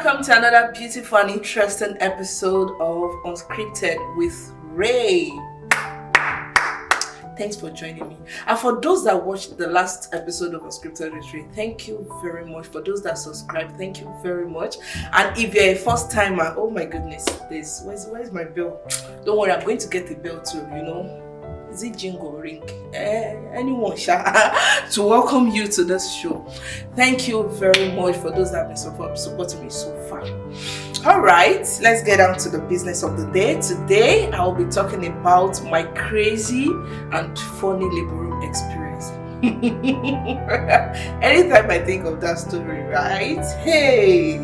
Welcome to another beautiful and interesting episode of Unscripted with Ray. Thanks for joining me. And for those that watched the last episode of Unscripted with Ray, thank you very much. For those that subscribed, thank you very much. And if you're a first timer, oh my goodness, where's my bell? Don't worry, I'm going to get the bell too, Is it jingle ring? Anyone to welcome you to this show. Thank you very much for those that have been supporting me so far. Alright, let's get down to the business of the day. Today, I'll be talking about my crazy and funny labor room experience. Anytime I think of that story, right? Hey!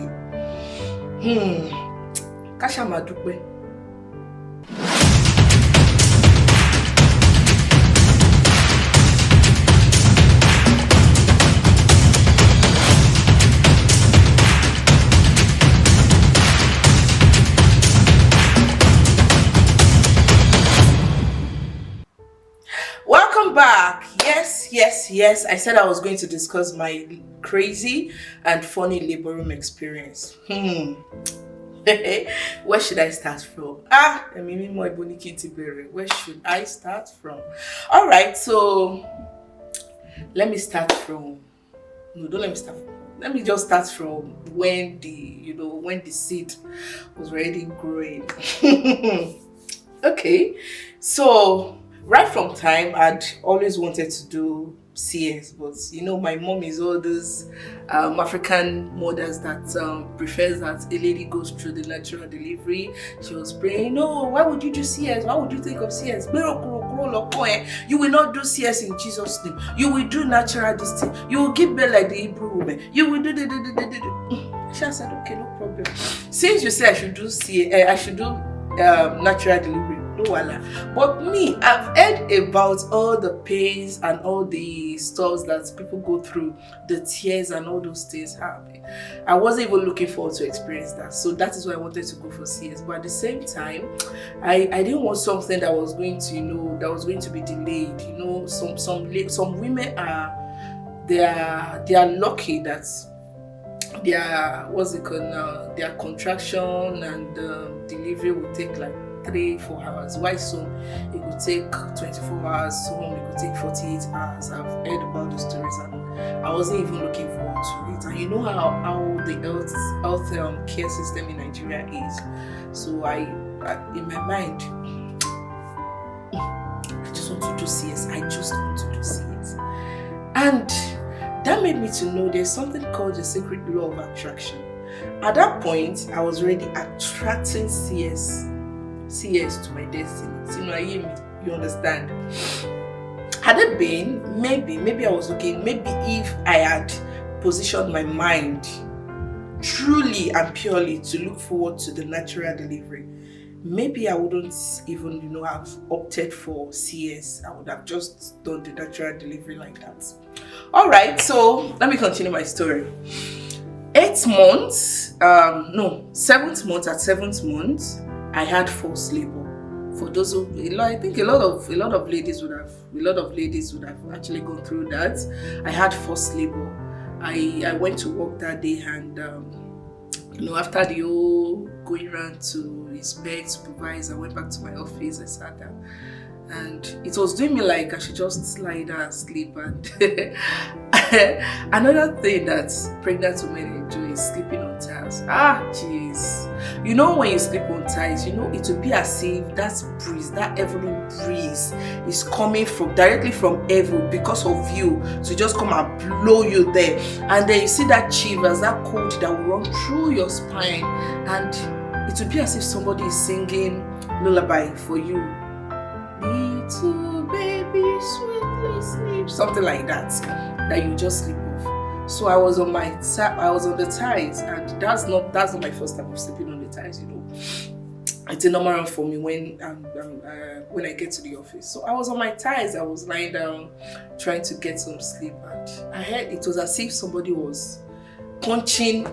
Kasha Madukwe. Welcome back. Yes. I said I was going to discuss my crazy and funny labor room experience. Where should I start from? Where should I start from? All right, so let me start from. No, don't let me start from. Let me just start from when the seed was already growing. Okay, so. Right from time, I'd always wanted to do CS, but my mom is all those African mothers that prefers that a lady goes through the natural delivery. She was praying, no, why would you do CS? Why would you think of CS? You will not do CS in Jesus' name. You will do natural this thing. You will give birth like the Hebrew woman. You will do. She said, okay, no problem. Since you say I should do CS, I should do natural delivery. No, but me, I've heard about all the pains and all the stuff that people go through, the tears and all those things. I wasn't even looking forward to experience that, so that is why I wanted to go for CS. But at the same time, I didn't want something that was going to be delayed. Some women they are lucky that their contraction and delivery will take like 3-4 hours. Why some it could take 24 hours, some it could take 48 hours. I've heard about the stories and I wasn't even looking forward to it. And you know how the health care system in Nigeria is. So I in my mind, I just want to do CS. And that made me to know there's something called the secret law of attraction. At that point, I was already attracting CS to my destiny. You understand? Had it been, maybe I was looking, maybe if I had positioned my mind truly and purely to look forward to the natural delivery, maybe I wouldn't even, have opted for CS. I would have just done the natural delivery like that. All right, so let me continue my story. 7th month, at 7th month, I had false labor. For those who, I think a lot of ladies would have actually gone through that. I had false labor. I went to work that day, and after the whole going around to inspect, supervise, I went back to my office. I sat down, and it was doing me like I should just lie down and sleep. And another thing that pregnant women enjoy is sleeping on tiles. Jeez. When you sleep on tiles, it will be as if that heavenly breeze is coming directly from heaven because of you to just come and blow you there. And then you see that shivers, that cold that will run through your spine, and it will be as if somebody is singing lullaby for you. Little baby, sweetly sleep, something like that you just sleep off. So I was on the tiles, and that's not my first time of sleeping on the tiles. It's a normal run for me when I get to the office. So I was on my tiles. I was lying down, trying to get some sleep, and I heard it was as if somebody was punching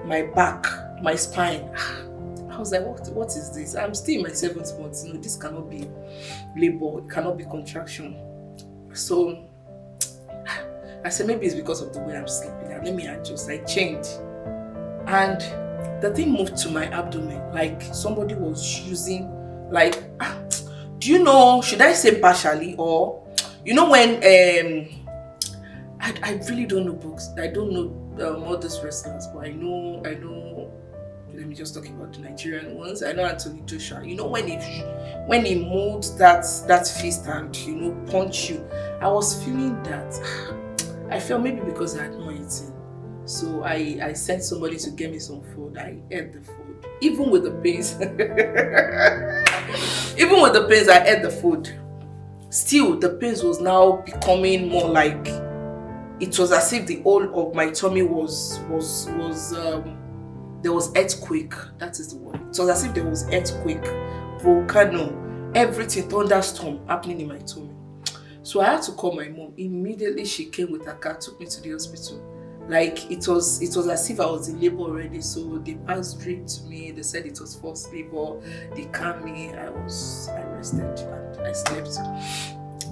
my back, my spine. I was like, what is this? I'm still in my 7th month. This cannot be labor. It cannot be contraction. So I said, maybe it's because of the way I'm sleeping. Let me adjust. I changed. And the thing moved to my abdomen, like somebody was using, like, do you know, should I say partially, or, you know, when, I really don't know books, I don't know all these wrestlers, but I know, let me just talk about the Nigerian ones. I know Anthony Joshua, you know, when he moved that fist and, you know, punch you, I was feeling that, I felt maybe because I had not eaten. So I sent somebody to get me some food. I ate the food. Even with the pains. Even with the pains, I ate the food. Still, the pains was now becoming more like, it was as if the whole of my tummy was there was earthquake. That is the word. It was as if there was earthquake, volcano, everything, thunderstorm happening in my tummy. So I had to call my mom. Immediately she came with her car, took me to the hospital. Like, it was as if I was in labor already. So they passed drip to me. They said it was forced labor. They calmed me. I rested and I slept.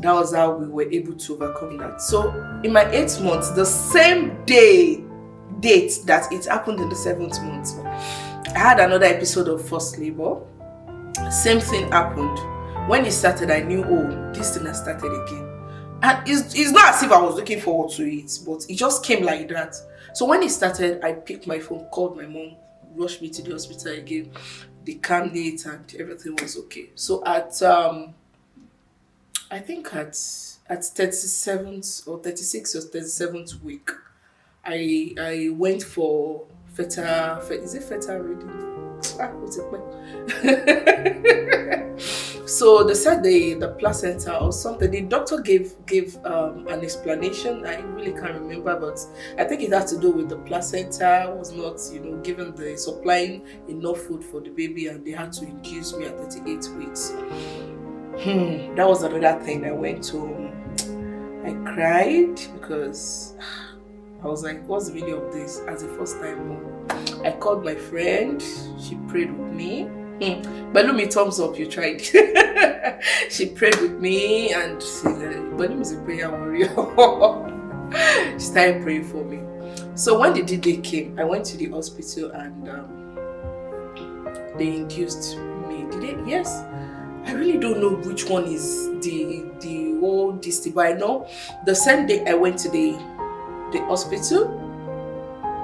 That was how we were able to overcome that. So in my 8th month, the same date that it happened in the 7th month, I had another episode of forced labor. Same thing happened. When it started, I knew, oh, this thing has started again. And it's not as if I was looking forward to it, but it just came like that. So when it started, I picked my phone, called my mom, rushed me to the hospital again. They calmed it and everything was okay. So at I think at 37th or 36th or 37th week, I went for fetal reading? What's it? So they said the placenta or something. The doctor gave an explanation. I really can't remember, but I think it had to do with the placenta was not, you know, given the supplying enough food for the baby, and they had to induce me at 38 weeks. That was another thing. I went to, I cried because I was like, what's the meaning of this? As a first time mom, I called my friend. She prayed with me. Balumi, thumbs up, you tried. She prayed with me and she said, Balumi is a prayer warrior. She started praying for me. So when the D-Day came, I went to the hospital and they induced me. Did they? Yes. I really don't know which one is the old this, but I know the same day I went to the hospital,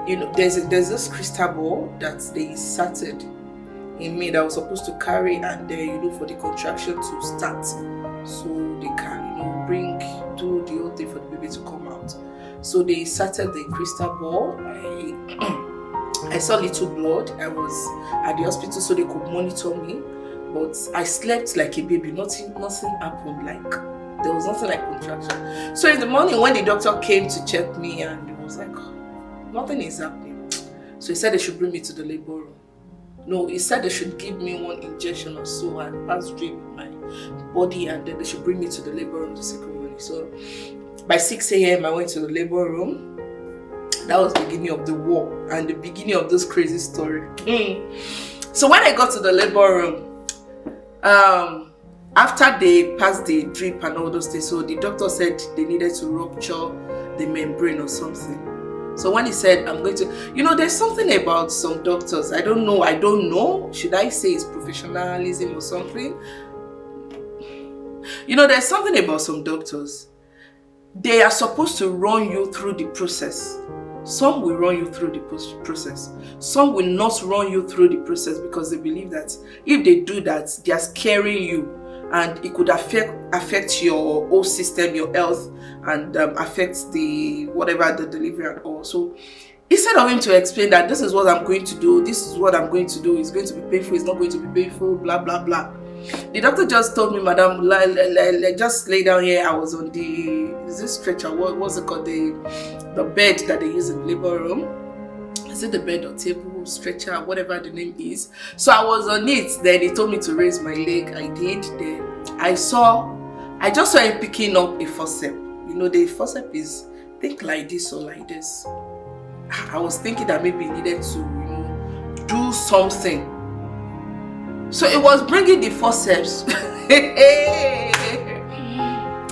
you know, there's this crystal ball that they inserted in me that I was supposed to carry, and you know, for the contraction to start, so they can, you know, do the whole thing for the baby to come out. So they inserted the crystal ball. I saw little blood. I was at the hospital so they could monitor me, but I slept like a baby. Nothing happened. Like, there was nothing like contraction. So in the morning when the doctor came to check me, and it was like, nothing is happening. So he said they should bring me to the labor room. No, he said they should give me one injection or so and pass drip in my body, and then they should bring me to the labor room to ceremony. So by 6 a.m. I went to the labor room. That was the beginning of the war and the beginning of this crazy story. So when I got to the labor room, after they passed the drip and all those things, so the doctor said they needed to rupture the membrane or something. So when he said, I'm going to, you know, there's something about some doctors, I don't know, should I say it's professionalism or something? You know, there's something about some doctors. They are supposed to run you through the process. Some will run you through the process. Some will not run you through the process because they believe that if they do that, they are scaring you, and it could affect your whole system, your health, and affect the whatever the delivery and all. So instead of him to explain that this is what I'm going to do, this is what I'm going to do, it's going to be painful, it's not going to be painful, blah blah blah, the doctor just told me, Madam, just lay down here. I was on this stretcher, what's it called, the bed that they use in the labor room. Is it the bed or table, stretcher, whatever the name is? So I was on it. Then he told me to raise my leg. I did. Then I just saw him picking up a forceps. You know, the forceps is, think like this or like this. I was thinking that maybe he needed to, you know, do something. So it was bringing the forceps.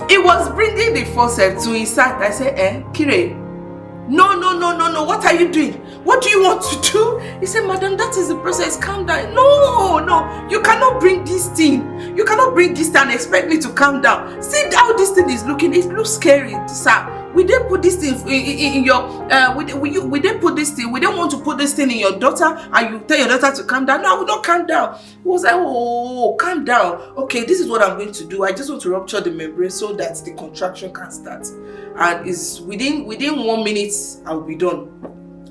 It was bringing the forceps to insert. I said, Kire, no, what are you doing? What do you want to do? He said, madam, that is the process. Calm down. No, you cannot bring this thing. You cannot bring this thing and expect me to calm down. See how this thing is looking. It looks scary, sir. We didn't put this thing in your we didn't put this thing. We didn't want to put this thing in your daughter, and you tell your daughter to calm down. No, I will not calm down. He was like, oh, calm down. Okay, this is what I'm going to do. I just want to rupture the membrane so that the contraction can start. And is within 1 minute I will be done.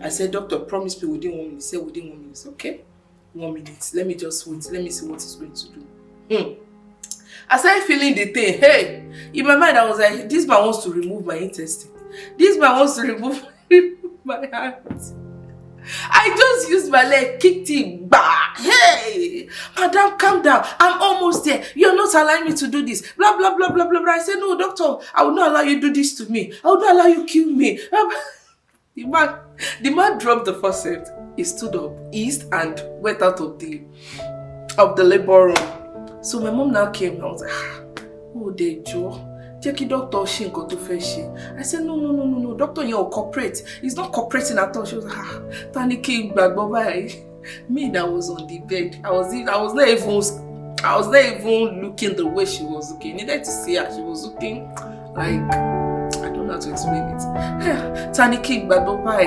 I said, doctor, promise me within 1 minute. He said within 1 minute. Okay, 1 minute. Let me just wait. Let me see what he's going to do. I started feeling the thing. Hey, in my mind, I was like, this man wants to remove my intestine. This man wants to remove my heart. I just used my leg, kicked him back. Hey, madam, calm down. I'm almost there. You're not allowing me to do this. Blah, blah, blah, blah, blah, blah. I said, no, doctor, I will not allow you to do this to me. I will not allow you to kill me. The man dropped the faucet. He stood up, eased, and went out of the labor room. So my mom now came and I was like, oh, there, Joe. Jackie, doctor, she got to fetch. I said, no, doctor, you'll cooperate. He's not cooperating at all. She was like, Tani came back, bye. Me that was on the bed. I was not even looking the way she was looking. You needed to see her. She was looking like, I don't know how to explain it. Tani came back, bye.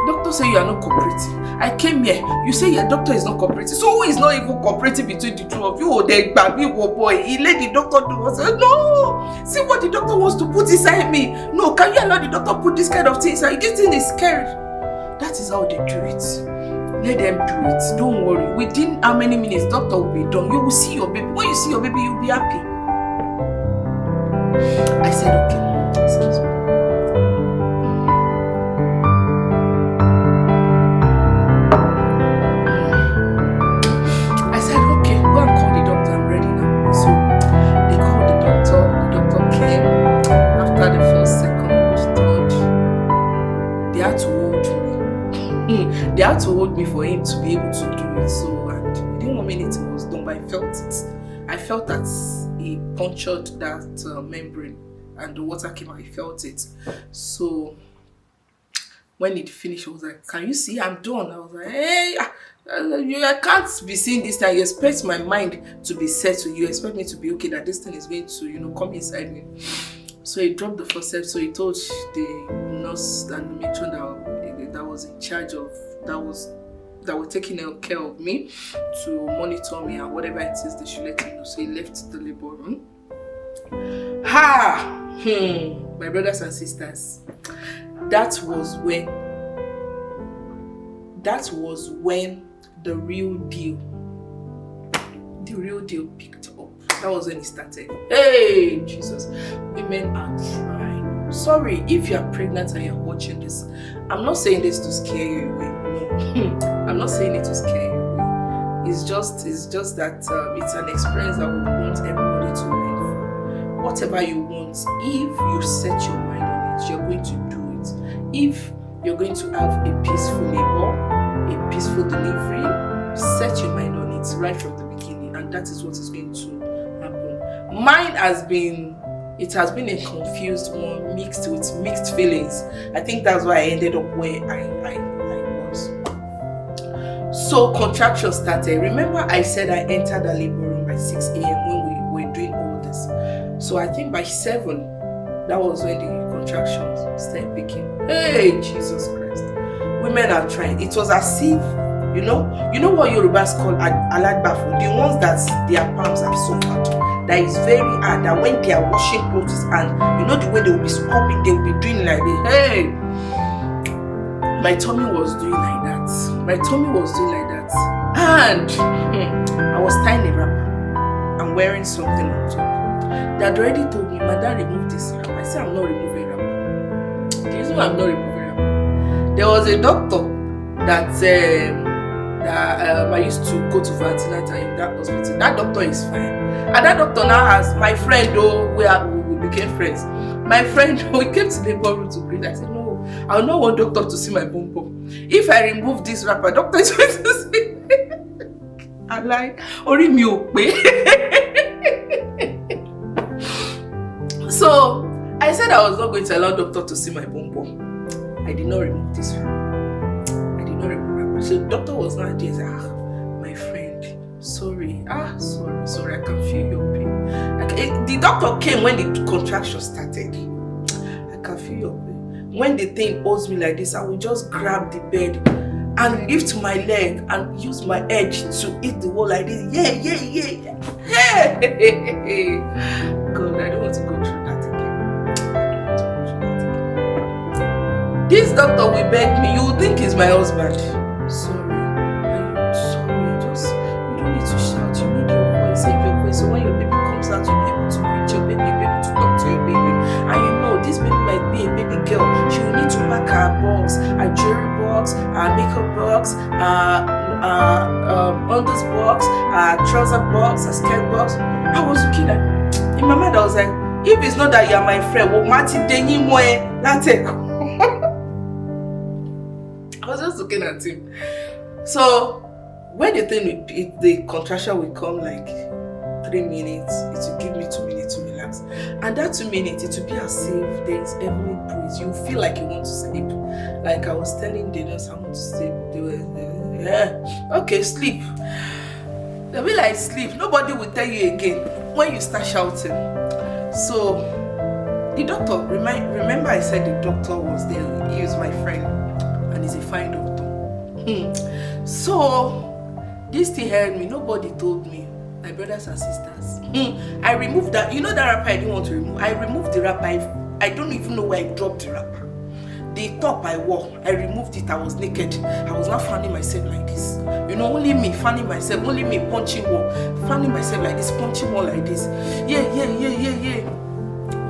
Doctor say you are not cooperating. I came here. You say your doctor is not cooperating. So who is not even cooperating between the two of you? Oh, they baby, boy. He let the doctor do it. No. See what the doctor wants to put inside me. No, can you allow the doctor put this kind of thing inside? This thing is scary. That is how they do it. Let them do it. Don't worry. Within how many minutes, doctor will be done. You will see your baby. When you see your baby, you'll be happy. I said, okay. Excuse me. I said, okay, go and call the doctor. I'm ready now. So they called the doctor. The doctor came after the first, second, third. They had to hold me. They had to hold me for him to be able to do it. So, and within 1 minute it was done, but I felt it. I felt that he punctured that membrane. And the water came out, I felt it. So when it finished, I was like, can you see I'm done? I was like, hey, I can't be seeing this time. You expect my mind to be settled. You expect me to be okay, that this thing is going to, come inside me. So he dropped the forceps. So he told the nurse and the matron that was in charge of, that were taking care of me, to monitor me and whatever it is, they should let me know. So he left the labor room. My brothers and sisters, that was when the real deal picked up. That was when it started. Hey, Jesus, women are trying. Sorry if you are pregnant and you're watching this. I'm not saying this to scare you away. No, I'm not saying it to scare you away. It's just that it's an experience that we want everybody to learn from. Whatever you want, if you set your mind on it, you're going to do it. If you're going to have a peaceful labor, a peaceful delivery, set your mind on it right from the beginning, and that is what is going to happen. Mine has been a confused one, mixed with mixed feelings. I think that's why I ended up where I was. So contraction started. Remember I said I entered the labor room by 6 a.m. when we were doing all this. So I think by 7, that was when the contractions started picking. Hey, Jesus Christ. Women are trying. It was as if, you know what Yorubas call alagbafo, the ones that their palms are so hard. That is very hard. That when they are washing clothes and the way they will be scrubbing, they will be doing like this. Hey, my tummy was doing like that. And I was tying a wrapper. I'm wearing something on top. They had already told me, Madam, remove this wrapper. I said, I'm not removing wrapper. The reason why I'm not removing wrapper, there was a doctor that I used to go to for antenatal in that hospital. That doctor is fine. And that doctor now has my friend, we became friends. My friend, we came to the labor room to breathe. I said, no, I don't want doctor to see my bum bum. If I remove this wrapper, doctor is going to see. I'm like, Ori mi o pe. So I said I was not going to allow doctor to see my bum bum. I did not remove this wrapper. So the doctor was not there. My friend, sorry, sorry, I can feel your pain. The doctor came when the contraction started. I can feel your pain. When the thing holds me like this, I will just grab the bed and lift my leg and use my edge to hit the wall like this. Yeah. God, I don't want to go through that again. This doctor will beg me. You think he's my husband? Sorry. Just you don't need to shout. You need your voice. Save your voice. So when your baby comes out, you'll be able to reach your baby. You'll be able to talk to your baby. And you know this baby might be a baby girl. She will need to pack her box, her jewelry box, her makeup box, unders box, her trouser box, her skirt box. I was looking at, in my mind I was like, if it's not that you are my friend, well, Mati Denny Moe, Latek. I was just looking at him. So when the contraction will come like 3 minutes, it will give me 2 minutes to relax. And that 2 minutes, it will be as if there is heavenly praise. You feel like you want to sleep. Like I was telling the nurse, I want to sleep. They were, okay, sleep. They'll be like, sleep. Nobody will tell you again when you start shouting. So the doctor, remember I said the doctor was there. He was my friend and he's a fine doctor. So this thing held me. Nobody told me. My brothers and sisters. I removed that. You know that wrapper I didn't want to remove? I removed the wrapper. I don't even know where I dropped the wrapper. The top I wore, I removed it. I was naked. I was not fanning myself like this. You know, only me fanning myself, only me punching wall. Fanning myself like this, punching wall like this. Yeah.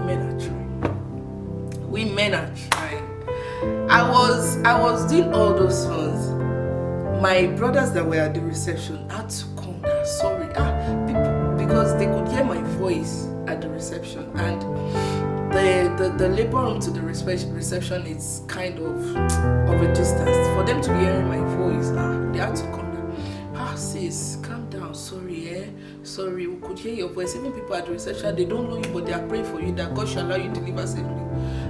Men are trying. We men are trying. I was doing all those ones. My brothers that were at the reception had to come down. Sorry. Because they could hear my voice at the reception, and the labor room to the reception is kind of a distance. For them to be hearing my voice, they had to come down. Sis, calm down. Sorry, sorry, we could hear your voice. Even people at the reception, they don't know you, but they are praying for you that God shall allow you to deliver safely.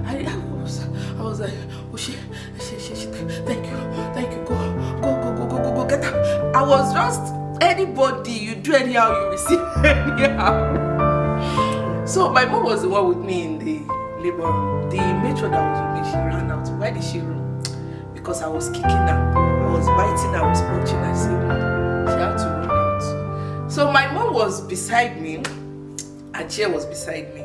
I was like, oh shit, thank you, go, get up. I was just, anybody, you do anyhow, you receive anyhow. So my mom was the one with me in the labor room. The matron that was with me, she ran out. Why did she run? Because I was kicking her, I was biting, I was punching her. She had to run out. So my mom was beside me, her chair was beside me.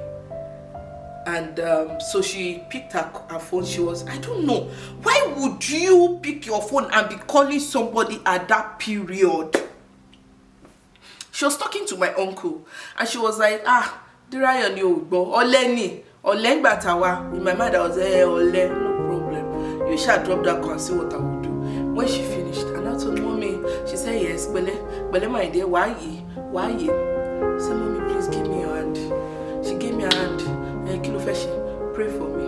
And so she picked her phone. She was, I don't know, why would you pick your phone and be calling somebody at that period? She was talking to my uncle and she was like, Dirayon Yogbo, Oleni, Olengbatawa. In my mind I was Ole, no problem. You shall drop that call and see what I will do. When she finished, and I told mommy, she said, yes, Bele my dear, why ye? I said, mommy, please give me your hand. She gave me her hand. Pray for me.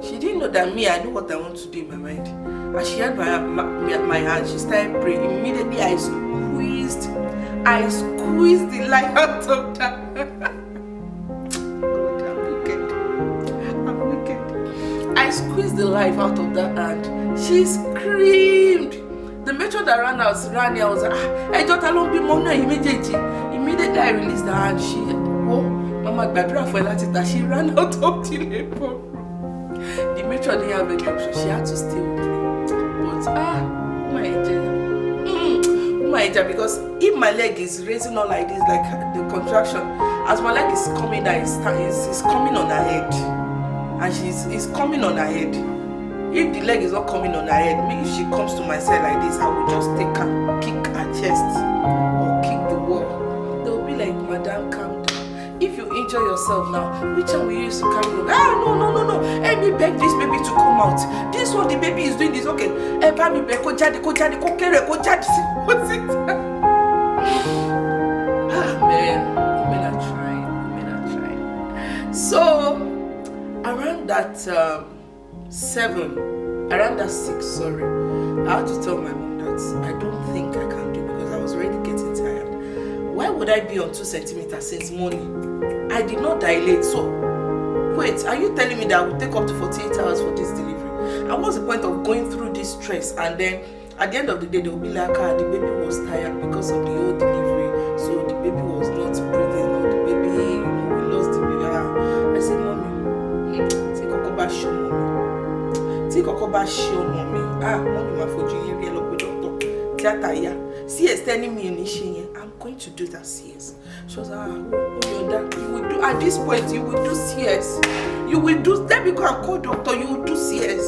She didn't know that me, I know what I want to do in my mind. And she had my hand, she started praying. Immediately I squeezed the life out of that. God, I'm wicked. I squeezed the life out of that hand. She screamed. The matron that ran out, I was like, I thought I don't be money immediately. Immediately I released the hand. She ran out of the labor. The matron didn't have any option. She had to stay with me. But my angel, because if my leg is raising on like this, like the contraction, as my leg is coming down, it's coming on her head, and it's coming on her head. If the leg is not coming on her head, maybe if she comes to my side like this, I will just take her, kick her chest or kick the wall. They will be like, Madam, calm down. If you injure yourself now, which one will you use to carry on? No. Let me beg this baby to come out. This one, the baby is doing this. Okay. What's it? Man, women are trying. So, around that 6, I had to tell my mom that I don't think I can do it because I was already getting tired. Why would I be on 2 centimeters since morning? I did not dilate. So, wait, are you telling me that I will take up to 48 hours for this delivery? And what's the point of going through this stress and then at the end of the day, they will be like, the baby was tired because of the whole delivery, so the baby was not breathing, or the baby, we lost the baby. I said, mommy, take Kokoba show mommy. Take Kokoba show mommy. Mommy, my food, you hear a doctor. CS telling me I'm going to do that CS. She was like, you will do at this point, you will do CS. You will do, let me go and call doctor, you will do CS.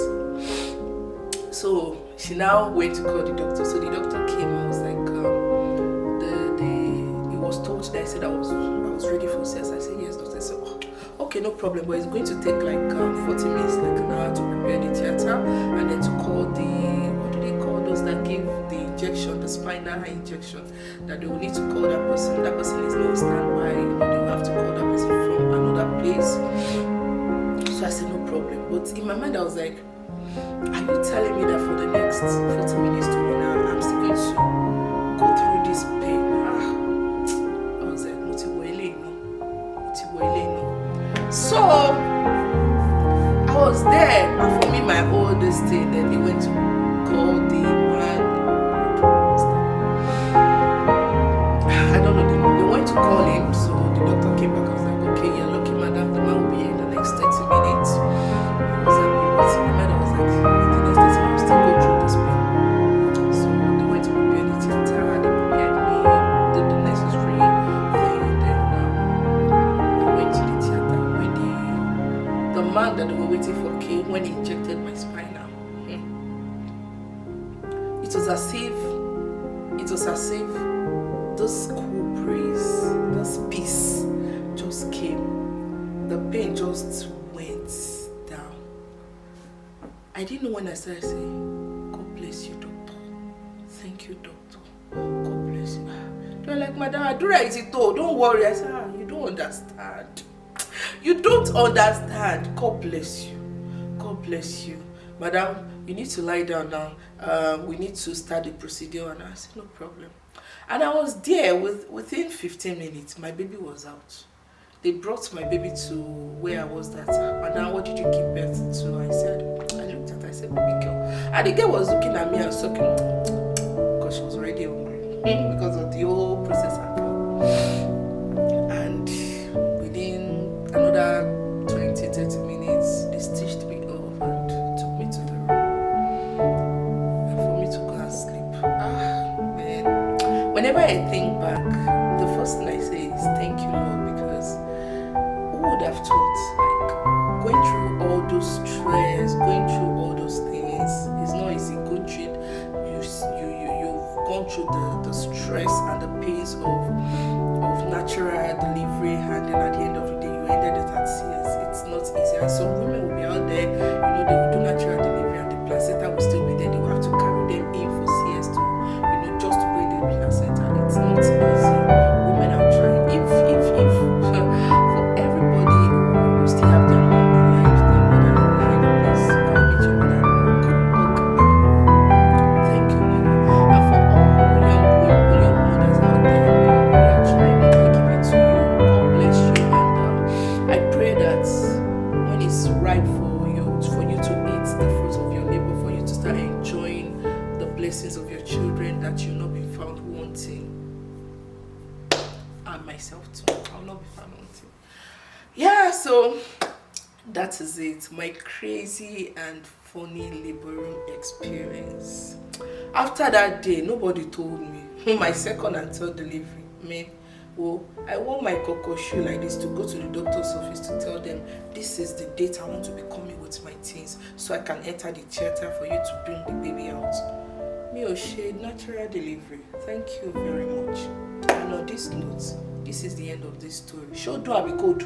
So she now went to call the doctor. So the doctor came and was like, he was told that I said I was ready for CS. I said, yes, doctor. I said, okay, no problem, but it's going to take like 40 minutes, like an hour to prepare the theater, and then to call what do they call those that give the injection, the spinal injection, that they will need to call that person. That person is no standby, they will have to call that person from another place. So I said, no problem. But in my mind, I was like, are you telling me that for the next 40 minutes to 1 hour, I'm still going to go through this pain? I was like, so I was there performing my oldest thing. Then they went to call the man. I don't know. They went to call him. So the doctor came back. I was like, okay, you're lucky, madam. The man will be here in the next 30 minutes. I was like, what's in my mind? I was like, the next 30 minutes, I'll still go through this pain. So they went to prepare the theater. They prepared me, did the necessary. The man that they were waiting for came when he injected my spinal. It was as if this cool breeze, this peace just came. The pain just went down. I didn't know when I started saying, God bless you, doctor. Thank you, doctor. God bless you. They were like, madam, I do right it all. Don't worry. I said, you don't understand. You don't understand. God bless you. God bless you. Madam, you need to lie down now. We need to start the procedure. And I said, no problem. And I was there within 15 minutes. My baby was out. They brought my baby to where I was that. Madam, what did you give birth to? I looked at her. I said, baby girl. And the girl was looking at me and sucking because she was already hungry because of the whole process. And another 20-30 minutes, they stitched me up and took me to the room and for me to go and sleep. Man, whenever I think back, the first thing I say is thank you, Lord, because who would have thought, like, going through all those stress, going through all those things is not easy. Going through you've gone through the stress and the pains of natural delivery, and then at the end of the day you ended it at CS. It's not easy, and some women will be out there, they will do natural delivery and the placenta will still be there. They will have to carry them in for CS to, just to bring the placenta. It's not easy. Women are trying. If for everybody who still have their mom alive, their mother alive, please go meet your mother. Thank you, mother. And for all young mothers out there, we are trying. Right for you to eat the fruits of your labor, for you to start enjoying the blessings of your children, that you'll not be found wanting. And myself too, I'll not be found wanting. Yeah, so that is it. My crazy and funny labor room experience. After that day, nobody told me. My second and third delivery, man. Well, I wore my cocoa shoe like this to go to the doctor's office to tell them this is the date I want to be coming with my teens so I can enter the theater for you to bring the baby out. Me O'Shea, natural delivery. Thank you very much. And on this note, this is the end of this story. Show do I be good?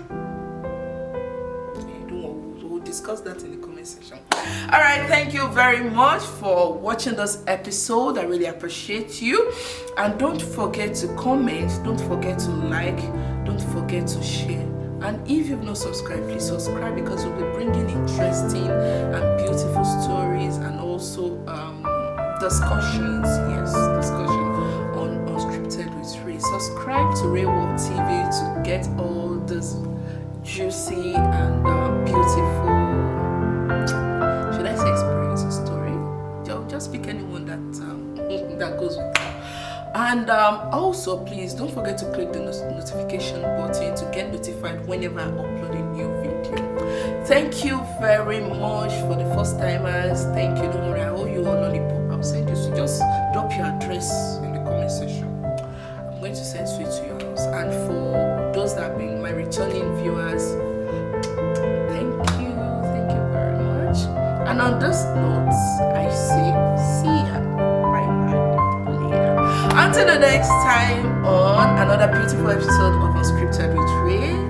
We'll discuss that in the comment section. Alright, thank you very much for watching this episode. I really appreciate you. And don't forget to comment, don't forget to like, don't forget to share. And if you've not subscribed, please subscribe, because we'll be bringing interesting and beautiful stories and also discussion on Unscripted with Ray. Subscribe to RayWorldTV to get all this juicy and beautiful, should I say, experience or story? Just pick anyone that And also, please don't forget to click the notification button to get notified whenever I upload a new video. Thank you very much for the first timers. Thank you. Don't worry, I owe you a lollipop. I'll send you. So just drop your address in the comment section. I'm going to send sweet to your house. And for those that have been my returning viewers, thank you very much. And on this note, I say see ya. Until the next time on another beautiful episode of Unscripted with Ray.